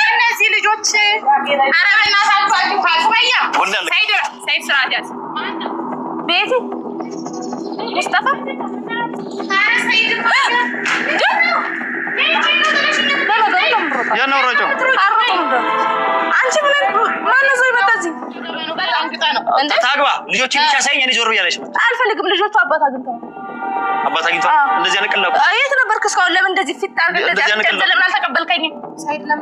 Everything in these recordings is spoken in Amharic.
እነዚህ ልጆች አረበና ሳልፋችሁ ካሱመያ ሰይድ ስራጃት ቤቲ ሙስጠፋ የነውሮጆ አንቺ ማነው ሰው ይመጣዚህ ታግባ ልጆችን ብቻ ሳይኝ እኔ ዞር ብያለሽ። አልፈልግም። ልጆቹ አባት አግኝተው እንደዚህ አንቀላቁ። የት ነበርክ እስካሁን? ለምን እንደዚህ ፊት አድርገህ ለምን አልተቀበልከኝም?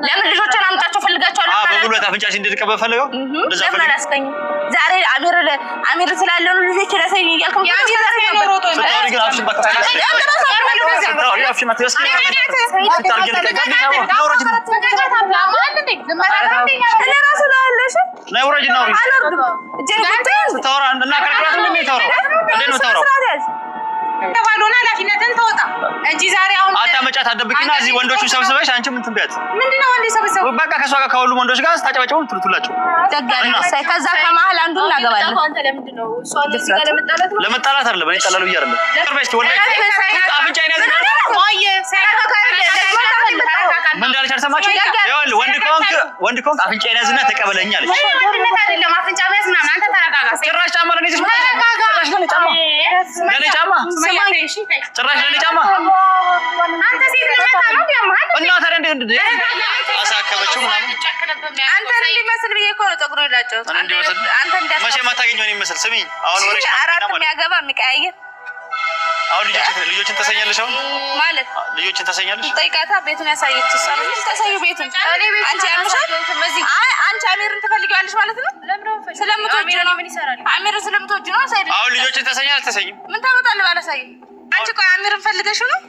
ለምን ልጆችን አምጣቸው ፈልጋቸዋለሁ? በጉልበት አፍንጫሽ እንድትቀበል ፈልገው እንደዛ ፈልገው ለምን አላስከኝ? ዛሬ አሚር ስላለው ልጆች ለሰኝ እያልኩ ተባሉና ላፊነትን ተወጣ እንጂ ዛሬ አሁን አታመጫት አደብቂና እዚህ ወንዶቹን ሰብስበሽ አንቺ ምን ትንቢያት? ምንድነው ወንድ ሰብስበው በቃ ከሷ ጋር ከሁሉም ወንዶች ጋር ታጨበጨቡ ትሉላችሁ። ደጋሪ ሳይ ከዛ ከመሃል አንዱን እናገባለን። አንተ ለምንድነው እሷ እዚህ ጋር ለመጣላት አይደለም እኔ ጠላሉ ይያርለ ቅርበሽ ወላሂ አፍንጫዬን ያዘ ቆየ ምን እንዳለች አልሰማችሁ? ይኸውልህ ወንድ ኮንክ አፍንጫዬን ያዝና ተቀበለኝ አለች። ወንድነት አይደለም አፍንጫ ያዝ ምናምን አንተ ተረጋጋ። ጭራሽ ጫማ ነው ይዘሽ ጭራሽ ነው ጫማ ለኔ ጫማ ጭራሽ ለኔ ጫማ አንተ ሴት ለማታ ነው ያማል እና ታዲያ እንደ አሳከበችው ምናምን አንተ እንዲመስል ብዬ እኮ ነው ፀጉር ይላጨው አንተ እንዳስ መቼ ማታገኘው ነው ይመስል ስሚ አሁን ወሬሽ አራት የሚያገባ የሚቀያየር አሁን ልጆችን ተሰኛለሽ አሁን ማለት ልጆችን ተሰኛለሽ ጠይቃታ ቤቱን ያሳየች እሷ ምን ተሰዩ ቤቱን አንቺ ያምሻል አይ አንቺ አሚርን ትፈልጊዋለሽ ማለት ነው ስለምትወጂ ነው ምን ይሰራል አሚርን ስለምትወጂ ነው ሳይድ አሁን ልጆችን ተሰኛለሽ ተሰኝም ምን ታመጣለህ ባላሳይ አንቺ ቆይ አሚርን ፈልገሽው ነው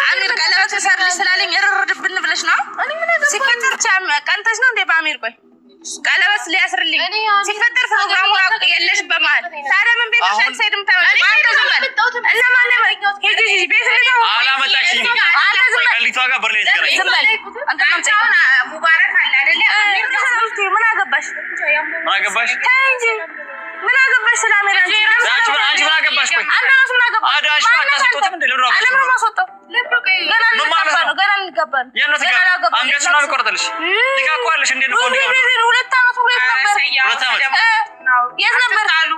አሚር ቀለበት ሰርልሽ ስላለኝ እርርድብን ብለሽ ነው ሲፈጠር ቀንተሽ ነው እንዴ በአሚር ቆይ ቀለበት ሊያስርልኝ ሲፈጠር ፕሮግራሙ የለሽ በመሃል ታዲያ ምን ቤት አሻል ሳይድም ታመጣ አንተ ዝም በል እና ማን ነው ሄጂ ቤት ነው አላመጣሽኝ አንተ ዝም በል ከሊቷ ጋር በር ላይ ተገናኝ ዝም በል አንተ ማምጣ ሙባረክ አለ አይደል አሚር ምን አገባሽ እንጂ ምን አገባሽ ስለአሚር አንቺ ምን አገባሽ ቆይ አንተ ራስህ ምን አገባሽ አዳሽ አታስወጣም እንዴ ለምን አገባሽ ለምን ማስወጣው ገና እንገባን የነሱ ጋር አንገትሽን አልቆርጥልሽ ልካቋለሽ እንዴ ነው ሁለት ዓመት ሁለት ነበር የት ነበር አሉ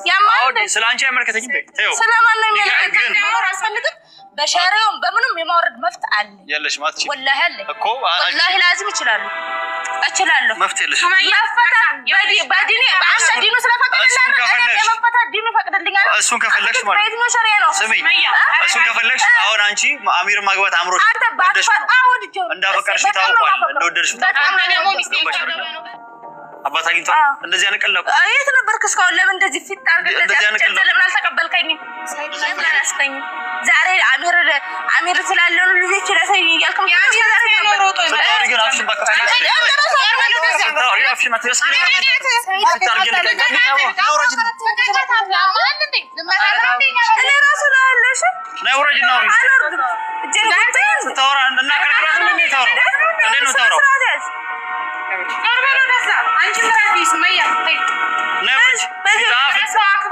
ያማውደ ስላንቺ አይመለከተኝም በይ ስለማን ነው የሚመለከተኝ አልፈልግም በሸሪዓው በምንም የማውረድ መፍት አለ ያለሽ ማለት ነው ወላሂ አለ እኮ ወላሂ ላዚም እችላለሁ መፍት የለሽ ማፈታ በዲኔ በአሽዲኑ ስለፈቀደልኝ የመፈታት ዲኑ ፈቅደልኛል እሱን ከፈለግሽ ማለት ነው ሸሪዓ ነው ስሚ እሱን ከፈለግሽ አሁን አንቺ አሚር ማግባት አምሮሽ አንተ ባትፈጣ እንዳፈቀርሽ ታውቋል እንደወደድሽ አባት አግኝቷል እንደዚህ አንቀላቁ የት ነበርክ እስካሁን ለምን እንደዚህ ፊት አድርገህ ለምን አልተቀበልከኝም ለምን አላስከኝም ዛሬ አሚር ስላለው ልጆች ለሰኝ እያልኩ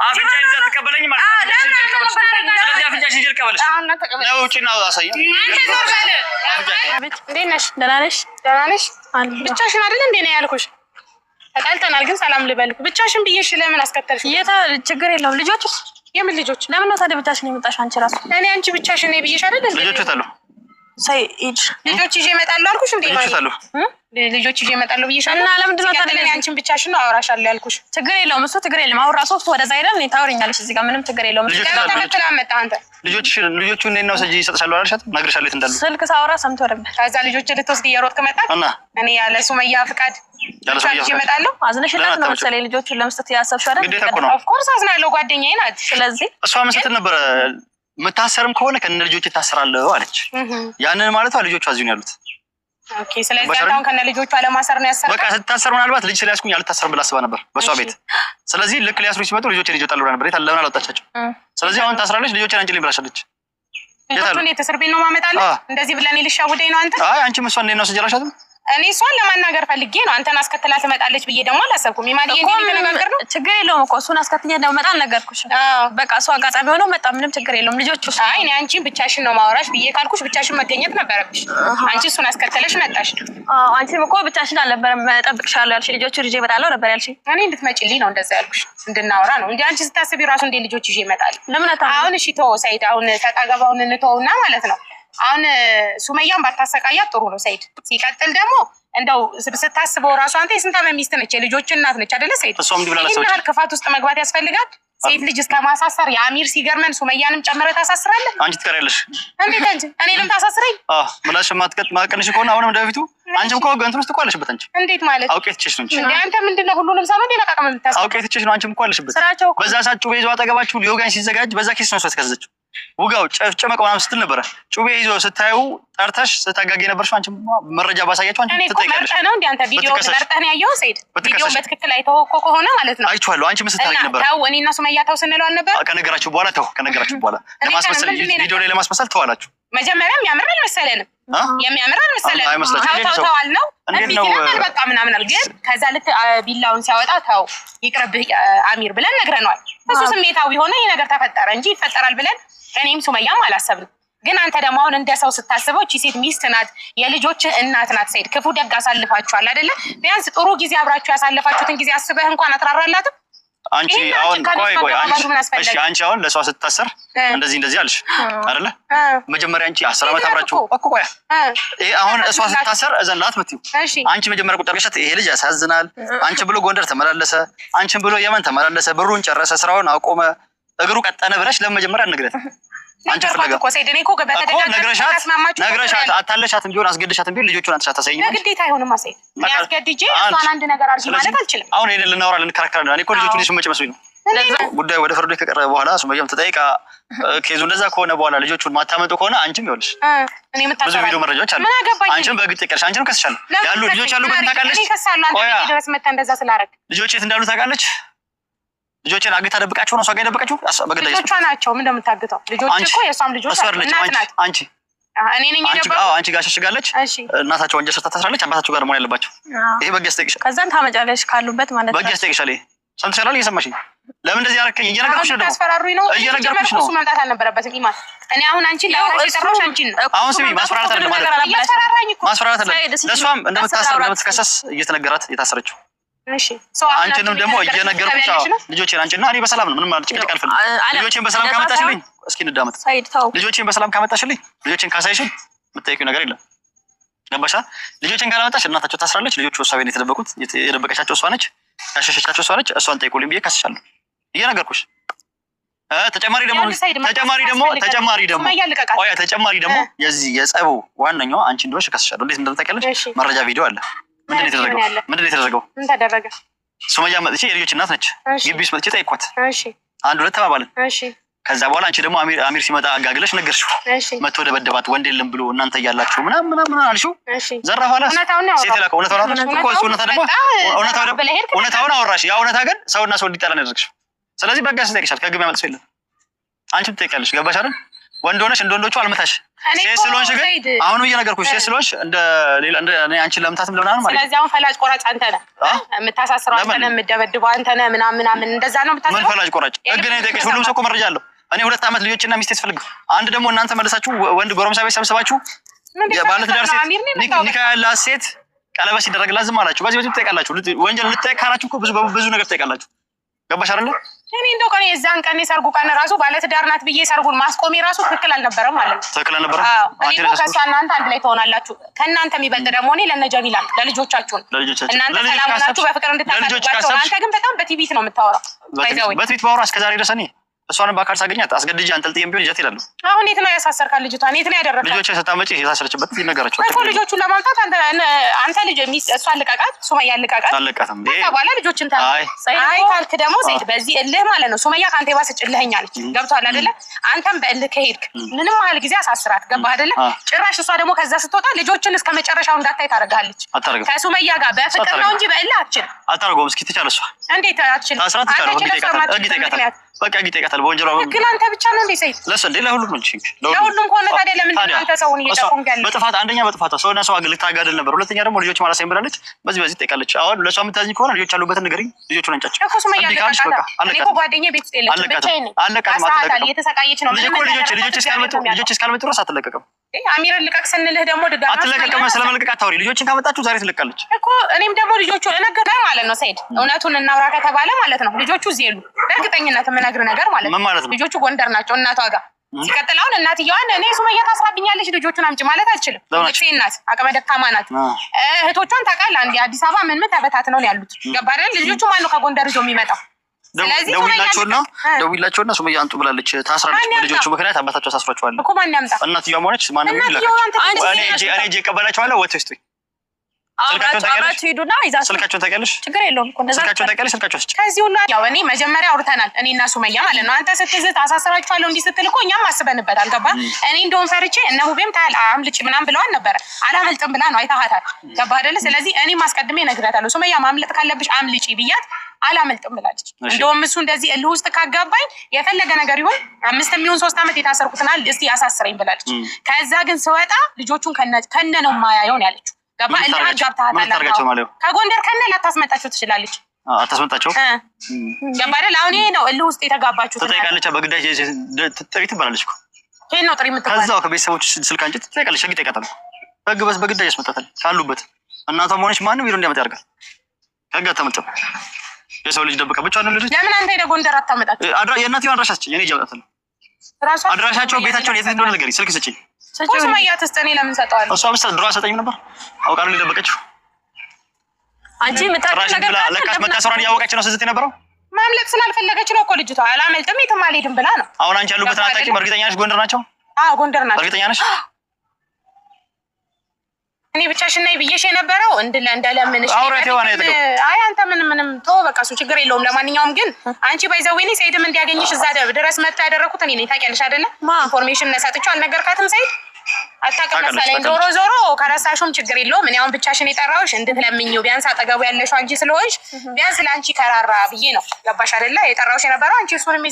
አፍንጫዬን ይዘህ ትቀበለኝ ማለት ነው። ስለዚህ አፍንጫሽን ይዘህ ልቀበልሽ ነው። ውጪና አሳይ። እንዴት ነሽ? ደህና ነሽ? ብቻሽን አይደል እንዴ ነው ያልኩሽ? ተጣልተናል ግን ሰላም ልበልኩ። ብቻሽን ብዬሽ ለምን አስከተልሽ? ችግር የለውም። ልጆችስ? የምን ልጆች? ለምን ነው ታዲያ ብቻሽን የመጣሽ? አንቺ ራሱ እኔ አንቺ ብቻሽን ነኝ ብዬሽ አይደል እንዴ? ልጆች ታሉ ሰይድ ልጆች ይዤ እመጣለሁ አልኩሽ እንዴ? ልጆች ይዤ እመጣለሁ ብዬሻለሁ። እና ለምንድን ነው ታዲያ አንቺን ብቻሽን ነው አወራሻለሁ ያልኩሽ? ችግር የለውም እሱ ችግር የለም። አሁን ራሱ ወደዛ ሄደን እኔ ታወሪኛለሽ እዚህ ጋር ምንም ችግር የለውም። ተከትላ መጣ አንተ ልጆቹ እንዴት ነው ሰጂ ይሰጥሻለሁ አልሻት? ነግሬሻለሁ የት እንዳሉ ስልክ ሳወራ ሰምቶ ወረደ። ከዛ ልጆች ልትወስድ እየሮጥክ መጣ እና እኔ ያለ ሱመያ ፍቃድ ይዤ እመጣለሁ። አዝነሽላት ነው መሰለኝ ልጆቹን ለመስጠት ያሰብሽው አይደል? ግዴታ እኮ ነው። ኦፍ ኮርስ አዝናለሁ፣ ጓደኛዬ ናት። ስለዚህ እሷ መሰተን ነበር መታሰርም ከሆነ ከነ ልጆች ታሰራለሁ አለች። ያንን ማለቷ ልጆቹ አዚሁ ነው ያሉት። ኦኬ ስለዚህ አሁን ከነ ልጆቹ አለማሰር ነው ያሰረው። በቃ ስትታሰር ምናልባት ልጅ ስለያዝኩኝ አልታሰርም ብላ አስባ ነበር በሷ ቤት። ስለዚህ ልክ ሊያስሩ ሲመጡ ልጆችን ይወጣሉ ነበር። የት አለና አላወጣቻቸው። ስለዚህ አሁን ታስራለች፣ ልጆችን አንቺ ላይ ብላሻለች። ልጆቹን የተስር ቤት ነው ማመጣለህ እንደዚህ ብለን ልሻውደኝ ነው አንተ። አይ አንቺ መስዋዕት እንዴት ነው ስጀራሻትም እኔ እሷን ለማናገር ፈልጌ ነው። አንተን አስከትላ ትመጣለች ብዬ ደግሞ አላሰብኩም። ይማልዬ ነገር ነው ችግር የለውም እኮ እሱን አስከትኛ እንደመጣ ነገርኩሽ። በቃ እሱ አጋጣሚ ሆኖ መጣ፣ ምንም ችግር የለውም። ልጆቹ አይ እኔ አንቺን ብቻሽን ነው ማወራሽ ብዬ ካልኩሽ ብቻሽን መገኘት ነበረብሽ። አንቺ እሱን አስከተለሽ መጣሽ። አንቺም እኮ ብቻሽን አልነበረም እጠብቅሻለሁ ያልሽ፣ ልጆቹ ይዤ እመጣለሁ ነበር ያልሽ። እኔ እንድትመጪልኝ ነው እንደዛ ያልኩሽ፣ እንድናወራ ነው እንዴ። አንቺ ስታስቢ ራሱ እንዴ ልጆች ይዤ እመጣለሁ። አሁን እሺ ተወው ሰይድ፣ አሁን ተጣገባውን እንተውና ማለት ነው። አሁን ሱመያን ባታሰቃያት ጥሩ ነው ሰይድ። ሲቀጥል ደግሞ እንደው ስታስበው ራሱ አንተ የስንት ዓመት ሚስት ነች፣ የልጆች እናት ነች አይደለ ሰይድ? ይህን ያህል ክፋት ውስጥ መግባት ያስፈልጋል? ሴት ልጅ እስከ ማሳሰር የአሚር ሲገርመን ሱመያንም ጨምረህ ታሳስራለህ? አንቺ ትቀሪያለሽ። እንዴት አንቺ እኔንም ታሳስረኝ? ምላሽ ማትቀንሽ ከሆነ አሁንም እንደበፊቱ አንቺም እኮ ገንትን ውስጥ እኮ አለሽበት። አንቺ እንዴት ማለት አውቄ ትችሽ ነው እንዴ? አንተ ምንድነው ሁሉንም ሰው እንዴ ለቃቀም የምታስብ? አውቄ ትችሽ ነው። አንቺም እኮ አለሽበት። በዛ ሰዓት ጩቤ ይዞ አጠገባችሁ ሊወጋኝ ሲዘጋጅ በዛ ኬስ ነው እሷ ተከሰሰችው። ውጋው ጨፍጨመቀው ምናምን ስትል ነበረ። ጩቤ ይዞ ስታዩ ጠርተሽ ስታጋጊ ነበርሽ። አንቺም መረጃ ባሳያችሁ አንቺ ትጠይቃለሽ። እኔ ነው እንዴ አንተ ቪዲዮ ቀርጠህ ነው ያየኸው ሰይድ? ቪዲዮ በትክክል አይተኸው እኮ ከሆነ ማለት ነው አይቼዋለሁ። አንቺ ምን ስታደርጊ ነበር? ታው እኔና ሱመያ ታው ስንለው አልነበረ? ከነገራችሁ በኋላ ተው፣ ከነገራችሁ በኋላ ለማስመሰል ቪዲዮ ላይ ለማስመሰል ተዋላችሁ። መጀመሪያ የሚያምር አልመሰለንም፣ የሚያምር አልመሰለንም። ታው አልነው እንዴ ይላል በቃ ምናምን አለ። ግን ከዛ ልክ ቢላውን ሲያወጣ ታው ይቅርብህ አሚር ብለን ነግረነዋል። እሱ ስሜታዊ ሆነ ይሄ ነገር ተፈጠረ እንጂ ይፈጠራል ብለን እኔም ሱመያም አላሰብንም። ግን አንተ ደግሞ አሁን እንደ ሰው ስታስበው እቺ ሴት ሚስት ናት፣ የልጆች እናት ናት። ሰይድ ክፉ ደግ አሳልፋችኋል አይደለ? ቢያንስ ጥሩ ጊዜ አብራችሁ ያሳለፋችሁትን ጊዜ አስበህ እንኳን አትራራላትም? አንቺ አሁን ቆይ አንቺ አሁን ለሷ ስታሰር እንደዚህ አልሽ አይደለ? መጀመሪያ አንቺ 10 ዓመት አብራችሁ እኮ ቆይ አሁን እሷ ስታሰር እዘንላት ምትዩ አንቺ መጀመሪያ ቁጥር ገሻት ይሄ ልጅ ያሳዝናል፣ አንቺ ብሎ ጎንደር ተመላለሰ፣ አንቺ ብሎ የመን ተመላለሰ፣ ብሩን ጨረሰ፣ ስራውን አቆመ፣ እግሩ ቀጠነ ብለሽ ለመጀመሪያ አትነግረት። አንቺ ፈለጋ ነግረሻት አታለሻትም ቢሆን አስገድሻትም ቢሆን ልጆቹን አትሳታሰኝ ነው ግዴታ አይሆንም። አሰይ ያስገድጄ እሷን አንድ ነገር አድርጊ ማለት አልችልም። አሁን ሄደን ልናወራ ልንከራከራለን። እኔ እኮ ልጆቹን ይስመጭ መስሎኝ ነው። ጉዳዩ ወደ ፍርድ ቤት ከቀረበ በኋላ ሱመያም ተጠይቃ ኬዙ እንደዛ ከሆነ በኋላ ልጆቹን ማታመጡ ከሆነ አንቺም ይኸውልሽ ብዙ ቪዲዮ መረጃዎች አሉ። አንቺም በግጥ ይቀርሽ አንቺም ከስሻለሁ ያሉ ልጆች ያሉበት ታውቃለች። ልጆች የት እንዳሉ ታውቃለች። ልጆችን አግታ ደብቃችሁ ነው እሷ ጋር የደበቀችው። በግዳጅ ልጆቿ ናቸው። ምን እንደምታግተው ልጆች እኮ የሷም ልጆች ናት። አንቺ እኔ ነኝ የደበቀው። አንቺ ጋር ሸሽጋለች። እናታቸው ወንጀል ሰርታ ታስራለች። አባታቸው ጋር መሆን ያለባቸው ይሄ በግ ያስጠይቅሻል። ከዛን ታመጫለሽ ካሉበት ማለት ነው። በግ ያስጠይቅሻል። ይሄ ሰምተሻል? እየሰማሽኝ ለምን እንደዚህ ያረከኝ? እየነገርኩሽ ነው። ታስፈራሩኝ ነው። እየነገርኩሽ ነው። እሱ መምጣት አልነበረበትም። ኢማን እኔ አሁን አንቺ ለራስሽ የጠራሁሽ አንቺን ነው። አሁን ስሚ፣ ማስፈራራት አይደለም ማለት ማስፈራራት አይደለም። ለሷም እንደምትከሰስ እየተነገራት የታሰረችው እሺ አንቺንም ደግሞ እየነገርኩሽ ልጆቼን አንቺና እኔ በሰላም ነው። ምንም ማለት ጭቅጭቅ አልፈልግም። ልጆቼን በሰላም ካመጣሽልኝ እስኪ እንዳመጥ ልጆቼን በሰላም ካመጣሽልኝ ልጆቼን ካሳይሽን የምትጠይቂው ነገር የለም። ገባሻ? ልጆቼን ካላመጣሽ እናታቸው ታስራለች። ልጆቹ እሷ ቤት የተደበቁት የደበቀቻቸው እሷ ነች፣ ያሸሸቻቸው እሷ ነች። እሷን ጠይቁልኝ ብዬ ካስሻለሁ እየነገርኩሽ። ተጨማሪ ደግሞ የዚህ የጸቡ ዋነኛው አንቺ እንደሆንሽ ካስሻለሁ። እንዴት እንደምታውቂያለሽ መረጃ ቪዲዮ አለ። ምንድን ነው የተደረገው? ምን ተደረገ? ሱመያ መጥቼ የልጆች እናት ነች። ግቢ ውስጥ መጥቼ ጠይኳት። አንድ ሁለት ተባባልን። ከዛ በኋላ አንቺ ደግሞ አሚር ሲመጣ አጋግለሽ ነገርሽው። መጥቶ ደበደባት ወንድ የለም ብሎ እናንተ እያላችሁ ምናምን አልሽው። ዘራፋላ ሴት ላከው። እውነታውን አወራሽ። ያ እውነታ ግን ሰውና ሰው እንዲጣላ ነው ያደረግሽው። ስለዚህ በጋ ስጠይቅሻል። ከግብ ያመልጥ የለም። አንቺም ትጠይቂያለሽ። ገባሽ አይደል? ወንድ ሆነሽ እንደ ወንዶቹ አልመታሽ። ሴት ስለሆንሽ ግን አሁንም እየነገርኩሽ ሴት ስለሆንሽ እንደ አንቺን ለምታትም ለምናምን ማለት ነው። ስለዚህ አሁን ፈላጭ ቆራጭ አንተ ነህ፣ የምታሳስረው አንተ ነህ፣ የምትደበድበው አንተ ነህ ምናምን እንደዛ ነው የምታስበው። ምን ፈላጭ ቆራጭ? ህግ ነው የጠየቀሽ። ሁሉም ሰው እኮ መረጃ አለው። እኔ 2 ዓመት ልጆችና ሚስቴ ስፈልግ አንድ ደግሞ እናንተ መልሳችሁ ወንድ ጎረምሳ ቤት ሰብስባችሁ ባለትዳር ሴት ኒካ ያላት ሴት ቀለበት ሲደረግላት ዝም አላችሁ። በዚህ ትጠይቃላችሁ። ወንጀል ልትጠይቅ ካላችሁ እኮ ብዙ ነገር ትጠይቃላችሁ። ገባሽ አይደል? እኔ እንደው ቀን የዛን ቀን የሰርጉ ቀን ራሱ ባለትዳር ናት ብዬ ሰርጉን ማስቆሜ ራሱ ትክክል አልነበረም ማለት ነው። ትክክል አልነበረም። እኔ እኮ ከእሷ እናንተ አንድ ላይ ትሆናላችሁ። ከእናንተ የሚበልጥ ደግሞ እኔ ለእነ ጀሚላ ለልጆቻችሁ እናንተ ሰላም ሆናችሁ በፍቅር እንድታሳድጓቸው። አንተ ግን በጣም በቲቪት ነው የምታወራው። በትዊት ባወራ እስከዛሬ ድረስ እኔ እሷንም በአካል ሳገኛት አስገድጄ አንጠልጥዬም ቢሆን ይዘት ይላሉ። አሁን የት ነው ያሳሰርካል? ልጅቷን የት ነው ያደረግካት? ልጆች ስታመጪ የታሰረችበት ይነገራቸዋል እኮ። ልጆቹን ለማምጣት አንተ ልጅ እሷን ልቀቃት፣ ሱመያ ልቀቃት። አለቃትም በኋላ ልጆችን አይ ካልክ ደግሞ ሴት በዚህ እልህ ማለት ነው። ሱመያ ከአንተ የባሰች እልህኛ አለች። ገብቶሃል አይደለ? አንተም በእልህ ከሄድክ ምንም ያህል ጊዜ አሳስራት። ገባህ አይደለ? ጭራሽ እሷ ደግሞ ከዛ ስትወጣ ልጆችን እስከ መጨረሻው እንዳታይ ታደርጋለች። ከሱመያ ጋር በፍቅር ነው እንጂ በእልህ አትችልም። አታደርገውም። እስኪ ትቻለሽ። እንዴት አትችልም? በቃ ይጠይቃታል በወንጀሏ። ግን አንተ ብቻ ነው እንዴ ሰይድ? ለሱ እንዴ ለሁሉም እንጂ ለሁሉም ከሆነ ታዲያ ለምን አንተ ሰውን እየጠቆምክ ያለው? በጥፋት አንደኛ በጥፋቷ ሰውና ሰው አገል ታጋደል ነበር። ሁለተኛ ደግሞ ልጆች ማላሳይ ብላለች። በዚህ ትጠይቃለች። አሁን ለሷ የምታዝኝ ከሆነ ልጆች ያሉበትን ንገሪኝ። ልጆቹን አንጫጭ እኮ ሱመያ እኔ እኮ ጓደኛዬ ቤት ውስጥ የለችም ብቻዬን ነኝ። አለቃት ማለት እየተሰቃየች ነው። ልጆች እስካልመጡ ድረስ አትለቀቅም። አሚርን ልቀቅ ስንልህ ደግሞ ድጋሚ አትለቀቅም። ስለመልቀቅ አታውሪ። ልጆችን ካመጣችሁ ዛሬ ትለቃለች እኮ። እኔም ደግሞ ልጆቹ እነግርህ ማለት ነው ሰይድ፣ እውነቱን እናውራ ከተባለ ማለት ነው ልጆቹ እዚህ የሉ። በእርግጠኝነት የምነግርህ ነገር ማለት ነው ልጆቹ ጎንደር ናቸው እናቷ ጋር። ሲቀጥል አሁን እናትየዋን እኔ ሱመያ ታስራብኛለች ልጆቹን አምጪ ማለት አልችልም። ልጅ ናት፣ አቅመ ደካማ ናት። እህቶቿን ታውቃለህ፣ አንዴ አዲስ አበባ ምን ተበታትነው ነው ያሉት። ገባህ አይደል? ልጆቹ ማነው ከጎንደር ይዞ የሚመጣው? ስለዚህ ደውላቸውና ሱመያ አንጡ ብላለች። ታስራለች በልጆቹ ምክንያት። አባታቸው ታስሯቸዋል እኮ። ማን ያምጣ? እናትየዋም ሆነች ማንም ይላል። እኔ እጄ እቀበላቸዋለሁ። ወጥተው ይስጡኝ። ስልካቸውን ታውቂያለሽ? ችግር የለውም እኮ እንደዛ ስልካቸውን ታውቂያለሽ? ስልካቸውን ከዚህ ሁሉ ያው እኔ መጀመሪያ አውርተናል እኔና ሱመያ ማለት ነው። አንተ ስትዝት አሳስራችኋለሁ እንዲህ ስትል እኮ እኛም አስበንበታል። ገባህ? እኔ እንደውም ፈርቼ እነ ሁቤም ታል አምልጭ ምናምን ብለዋል ነበረ። አላመልጥም ብላ ነው አይተሃታል። ገባህ አይደለ? ስለዚህ እኔም አስቀድሜ እነግራታለሁ። ሱመያ ማምለጥ ካለብሽ አምልጪ ብያት አላመልጥም ብላለች። እንደውም እሱ እንደዚህ እልህ ውስጥ ካጋባኝ የፈለገ ነገር ይሁን 5 የሚሆን 3 ዓመት የታሰርኩትናል እስቲ ያሳስረኝ ብላለች። ከዛ ግን ስወጣ ልጆቹን ከነ ነው ማያየው ነው ያለችው። ገባ እልህ አጋብታታለህ። ከጎንደር ከነ ላታስመጣቸው ትችላለች። አታስመጣቸው። ገባ አይደል? አሁን ይሄ ነው እልህ ውስጥ የተጋባችሁ። ትጠይቃለች። በግዳጅ ጥሪ ትባላለች እኮ። ይሄ ነው ጥሪ የምትባለው። ከዛው ከቤተሰቦች ስልክ አንቺ ትጠይቃለች። ህግ ይጠይቃታል። ህግ በግዳጅ ያስመጣታል ካሉበት። እናቷም ሆነች ማንም ቢሮ እንዲያመጣ ያደርጋል። ህግ አታመጣም። የሰው ልጅ ደብቃ ብቻ ነው ልጅ። ለምን አንተ ሄደህ ጎንደር አታመጣቸው? የእናትየው አድራሻች የኔ ይጀምጣታል። አድራሻቸው ቤታቸውን የት እንደሆነ ንገሪኝ። ስልክ ስጪኝ። ሱመያ ትስጠኔ ለምን ሰጠዋለሁ? እሷ ብቻ ድሮ አሰጠኝ ነበር። አውቃለሁ የደበቀችው። አንቺ ምታረሽ ነገር ለካስ መታሰሯን እያወቀች ነው ስዝት የነበረው። ማምለጥ ስላልፈለገች ነው እኮ ልጅቷ። አላመልጥም የትም አልሄድም ብላ ነው። አሁን አንቺ ያሉበትን አታውቂም? እርግጠኛ ነሽ ጎንደር ናቸው? አዎ ጎንደር ናቸው። እርግጠኛ ነሽ? እኔ ብቻሽን ነይ ብዬሽ የነበረው እንደለምንሽ። አይ አንተ ምንም ተው በቃ እሱ ችግር የለውም። ለማንኛውም ግን አንቺ ባይዘዌኔ ሰይድም እንዲያገኝሽ እዛ ድረስ መጥቶ ያደረኩት እኔ ነኝ። ታውቂያለሽ አይደለ? ኢንፎርሜሽን ነሳጥቼው አልነገርካትም ሰይድ? አታውቅም መሰለኝ። ዞሮ ከረሳሹም ችግር የለውም። እኔ አሁን ብቻሽን የጠራሁሽ እንድትለምኚው ቢያንስ አጠገቡ ያለሽው አንቺ ስለሆንሽ ቢያንስ ለአንቺ ከራራ ብዬ ነው። ገባሽ አይደለ? የጠራሁሽ የነበረው አንቺ እሱንም